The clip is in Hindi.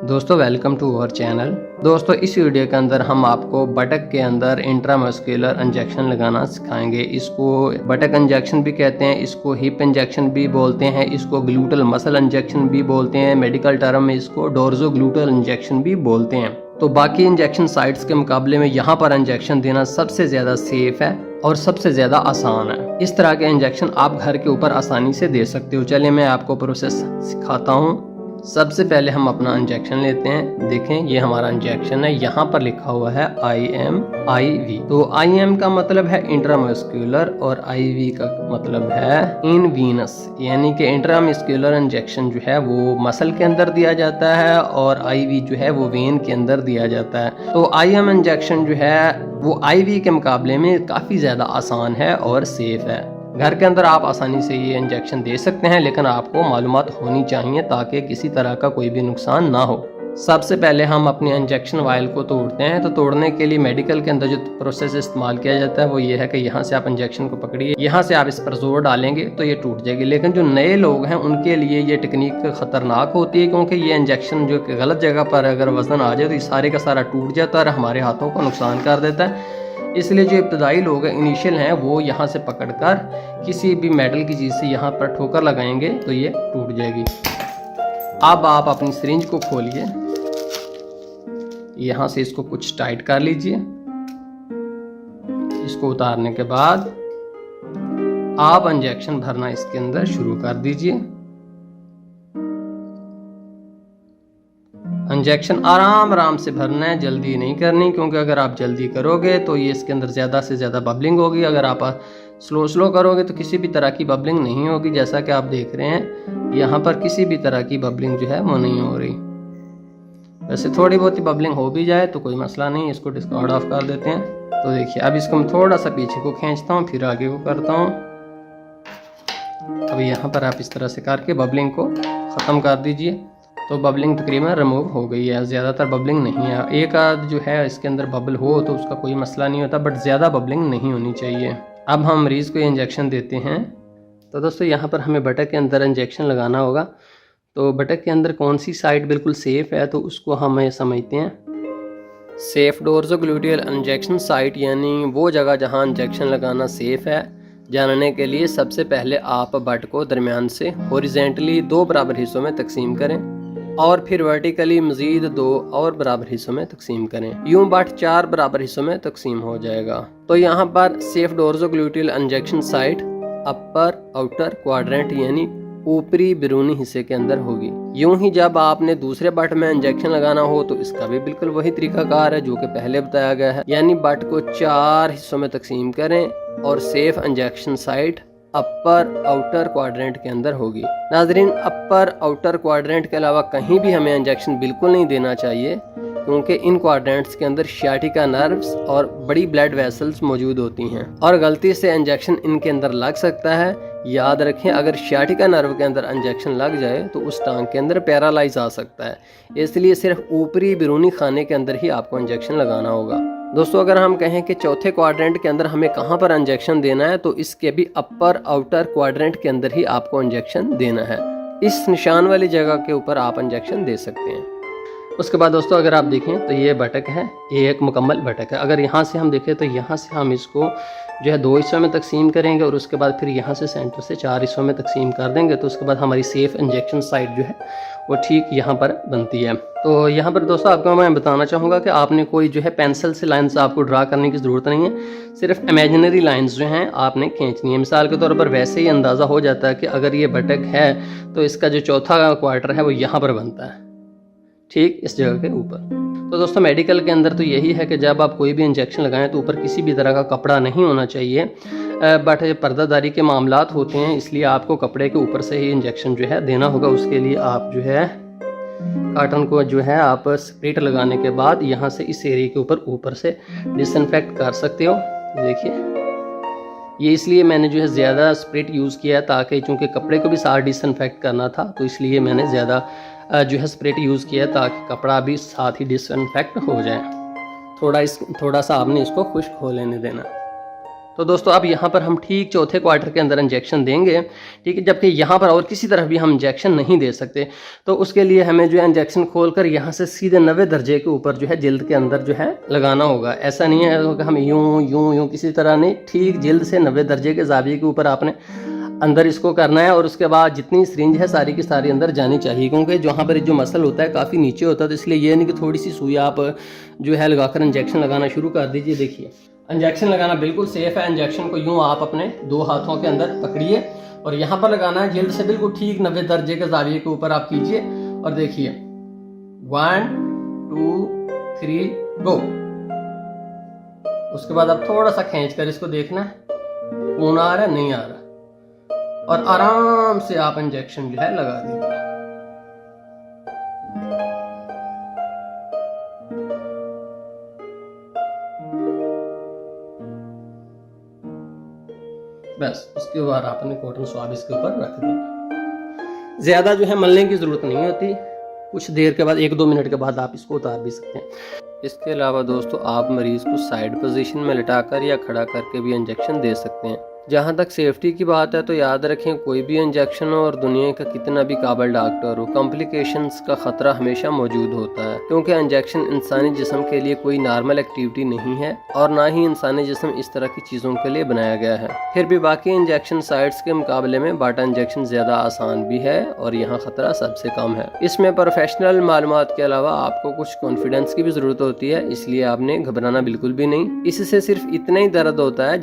दोस्तों वेलकम टू अवर चैनल। दोस्तों इस वीडियो के अंदर हम आपको बटक के अंदर इंट्रामस्कुलर इंजेक्शन लगाना सिखाएंगे। इसको बटक इंजेक्शन भी कहते हैं, इसको हिप इंजेक्शन भी बोलते हैं, इसको ग्लूटल मसल इंजेक्शन भी बोलते हैं, मेडिकल टर्म में इसको डोर्जो ग्लूटल इंजेक्शन भी बोलते हैं। तो बाकी इंजेक्शन साइट्स के मुकाबले में यहाँ पर इंजेक्शन देना सबसे ज़्यादा सेफ है और सबसे ज़्यादा आसान है। इस तरह के इंजेक्शन आप घर के ऊपर आसानी से दे सकते हो। चलिए मैं आपको प्रोसेस सिखाता हूँ। सबसे पहले हम अपना इंजेक्शन लेते हैं। देखें ये हमारा इंजेक्शन है, यहाँ पर लिखा हुआ है IMIV। तो IM का मतलब है इंट्रामस्कुलर और IV का मतलब है इनवीनस, यानी कि इंट्रामस्कुलर इंजेक्शन जो है वो मसल के अंदर दिया जाता है और IV जो है वो वेन के अंदर दिया जाता है। तो IM इंजेक्शन जो है वो IV के मुकाबले में काफ़ी ज़्यादा आसान है और सेफ है। घर के अंदर आप आसानी से ये इंजेक्शन दे सकते हैं, लेकिन आपको मालूमात होनी चाहिए ताकि किसी तरह का कोई भी नुकसान ना हो। सबसे पहले हम अपने इंजेक्शन वायल को तोड़ते हैं। तो तोड़ने के लिए मेडिकल के अंदर जो प्रोसेस इस्तेमाल किया जाता है वो ये है कि यहाँ से आप इंजेक्शन को पकड़िए, यहाँ से आप इस पर जोर डालेंगे तो ये टूट जाएगी। लेकिन जो नए लोग हैं उनके लिए ये टेक्निक खतरनाक होती है, क्योंकि ये इंजेक्शन जो गलत जगह पर अगर वजन आ जाए तो ये सारे का सारा टूट जाता है और हमारे हाथों को नुकसान कर देता है। इसलिए जो इब्तदाई लोग हैं, इनिशियल हैं, वो यहाँ से पकड़कर किसी भी मेटल की चीज़ से यहाँ पर ठोकर लगाएंगे तो ये टूट जाएगी। अब आप अपनी सिरिंज को खोलिए, यहाँ से इसको कुछ टाइट कर लीजिए। इसको उतारने के बाद आप इंजेक्शन भरना इसके अंदर शुरू कर दीजिए। इंजेक्शन आराम आराम से भरना है, जल्दी नहीं करनी, क्योंकि अगर आप जल्दी करोगे तो ये इसके अंदर ज़्यादा से ज़्यादा बबलिंग होगी। अगर आप स्लो करोगे तो किसी भी तरह की बबलिंग नहीं होगी। जैसा कि आप देख रहे हैं यहाँ पर किसी भी तरह की बबलिंग जो है वो नहीं हो रही। वैसे थोड़ी बहुत ही बबलिंग हो भी जाए तो कोई मसला नहीं, इसको डिस्कार्ड ऑफ कर देते हैं। तो देखिए अब इसको मैं थोड़ा सा पीछे को खींचता हूँ, फिर आगे को करता हूँ। अब यहाँ पर आप इस तरह से करके बबलिंग को ख़त्म कर दीजिए। तो बबलिंग तकरीबन रिमूव हो गई है, ज़्यादातर बबलिंग नहीं है। एक आध जो है इसके अंदर बबल हो तो उसका कोई मसला नहीं होता, बट ज़्यादा बबलिंग नहीं होनी चाहिए। अब हम मरीज़ को ये इंजेक्शन देते हैं। तो दोस्तों यहाँ पर हमें बटक के अंदर इंजेक्शन लगाना होगा। तो बटक के अंदर कौन सी साइड बिल्कुल सेफ़ है तो उसको हम समझते हैं। सेफ डोर्जो ग्लूटियल इंजेक्शन साइट, यानी वो जगह जहाँ इंजेक्शन लगाना सेफ़ है, जानने के लिए सबसे पहले आप बट को दरमियान से हॉरिजेंटली 2 बराबर हिस्सों में तकसीम करें और फिर वर्टिकली मज़ीद 2 और बराबर हिस्सों में तकसीम करें। यूं बट 4 बराबर हिस्सों में तकसीम हो जाएगा। तो यहाँ पर सेफ डोर्जो ग्लूटियल इंजेक्शन साइट अपर आउटर क्वाड्रेंट यानी ऊपरी बैरूनी हिस्से के अंदर होगी। यूं ही जब आपने दूसरे बट में इंजेक्शन लगाना हो तो इसका भी बिल्कुल वही तरीकाकार है जो कि पहले बताया गया है, यानी बट को 4 हिस्सों में तकसीम करें और सेफ इंजेक्शन साइट अपर आउटर क्वाड्रेंट के अंदर होगी। नाजरीन, अपर आउटर क्वाड्रेंट के अलावा कहीं भी हमें इंजेक्शन बिल्कुल नहीं देना चाहिए, क्योंकि इन क्वाड्रेंट्स के अंदर शाटिका नर्व्स और बड़ी ब्लड वेसल्स मौजूद होती हैं और गलती से इंजेक्शन इनके अंदर लग सकता है। याद रखें, अगर शाटिका नर्व के अंदर इंजेक्शन लग जाए तो उस टांग के अंदर पैरालाइज आ सकता है। इसलिए सिर्फ ऊपरी बैरूनी खाने के अंदर ही आपको इंजेक्शन लगाना होगा। दोस्तों अगर हम कहें कि चौथे क्वाड्रेंट के अंदर हमें कहाँ पर इंजेक्शन देना है, तो इसके भी अपर आउटर क्वाड्रेंट के अंदर ही आपको इंजेक्शन देना है। इस निशान वाली जगह के ऊपर आप इंजेक्शन दे सकते हैं। उसके बाद दोस्तों अगर आप देखें तो ये बटक है, ये एक मुकम्मल बटक है। अगर यहाँ से हम देखें तो यहाँ से हम इसको जो है 2 हिस्सों में तकसीम करेंगे और उसके बाद फिर यहाँ से सेंटर से 4 हिस्सों में तकसीम कर देंगे। तो उसके बाद हमारी सेफ इंजेक्शन साइट जो है वो ठीक यहाँ पर बनती है। तो यहाँ पर दोस्तों आपको मैं बताना चाहूँगा कि आपने कोई जो है पेंसिल से लाइन्स आपको ड्रा करने की ज़रूरत नहीं है, सिर्फ इमेजिनरी लाइन्स जो हैं आपने खींचनी है। मिसाल के तौर पर वैसे ही अंदाज़ा हो जाता है कि अगर ये बटक है तो इसका जो चौथा क्वार्टर है वो यहाँ पर बनता है, ठीक इस जगह के ऊपर। तो दोस्तों मेडिकल के अंदर तो यही है कि जब आप कोई भी इंजेक्शन लगाएं तो ऊपर किसी भी तरह का कपड़ा नहीं होना चाहिए, बट पर्दादारी के मामलात होते हैं, इसलिए आपको कपड़े के ऊपर से ही इंजेक्शन जो है देना होगा। उसके लिए आप जो है काटन को जो है आप स्प्रिट लगाने के बाद यहाँ से इस एरिया के ऊपर से डिसइंफेक्ट कर सकते हो। देखिए ये इसलिए मैंने जो है ज़्यादा स्प्रिट यूज़ किया है, ताकि चूँकि कपड़े को भी साथ डिसइंफेक्ट करना था तो इसलिए मैंने ज़्यादा जो है स्प्रिट यूज़ किया ताकि कपड़ा भी साथ ही डिसइंफेक्ट हो जाए। थोड़ा सा आपने इसको खुश्क हो लेने देना। तो दोस्तों अब यहाँ पर हम ठीक चौथे क्वार्टर के अंदर इंजेक्शन देंगे, ठीक है, जबकि यहाँ पर और किसी तरफ भी हम इंजेक्शन नहीं दे सकते। तो उसके लिए हमें जो है इंजेक्शन खोलकर यहाँ से सीधे 90 दर्जे के ऊपर जो है जिल्द के अंदर जो है लगाना होगा। ऐसा नहीं है कि हम यूं यूं यूं किसी तरह नहीं, ठीक जिल्द से 90 दर्जे के जाविये के ऊपर आपने अंदर इसको करना है। और उसके बाद जितनी सिरिंज है सारी की सारी अंदर जानी चाहिए, क्योंकि जहाँ पर जो मसल होता है काफ़ी नीचे होता है, तो इसलिए ये नहीं कि थोड़ी सी सुई आप जो है लगाकर इंजेक्शन लगाना शुरू कर दीजिए। देखिए इंजेक्शन लगाना बिल्कुल सेफ है। इंजेक्शन को यूं आप अपने 2 हाथों के अंदर पकड़िए और यहाँ पर लगाना है जिल्द से बिल्कुल ठीक 90 दर्जे के जाविये के ऊपर आप कीजिए और देखिए 1 2 3 गो। उसके बाद आप थोड़ा सा खींच कर इसको देखना है खून आ रहा है नहीं आ रहा, और आराम से आप इंजेक्शन जो है लगा दीजिए। बस उसके बाद आपने कॉटन स्वाब इसके ऊपर रख दिया। ज़्यादा जो है मलने की ज़रूरत नहीं होती, कुछ देर के बाद 1-2 मिनट के बाद आप इसको उतार भी सकते हैं। इसके अलावा दोस्तों आप मरीज़ को साइड पोजीशन में लिटाकर या खड़ा करके भी इंजेक्शन दे सकते हैं। जहाँ तक सेफ्टी की बात है तो याद रखें कोई भी इंजेक्शन हो और दुनिया का कितना भी काबिल डॉक्टर हो, कॉम्प्लिकेशंस का ख़तरा हमेशा मौजूद होता है, क्योंकि इंजेक्शन इंसानी जिस्म के लिए कोई नॉर्मल एक्टिविटी नहीं है और ना ही इंसानी जिस्म इस तरह की चीज़ों के लिए बनाया गया है। फिर भी बाकी इंजेक्शन साइट्स के मुकाबले में बाटा इंजेक्शन ज़्यादा आसान भी है और यहाँ ख़तरा सबसे कम है। इसमें प्रोफेशनल मालूमात के अलावा आपको कुछ कॉन्फिडेंस की भी ज़रूरत होती है, इसलिए आपने घबराना बिल्कुल भी नहीं। इससे सिर्फ इतना ही दर्द होता है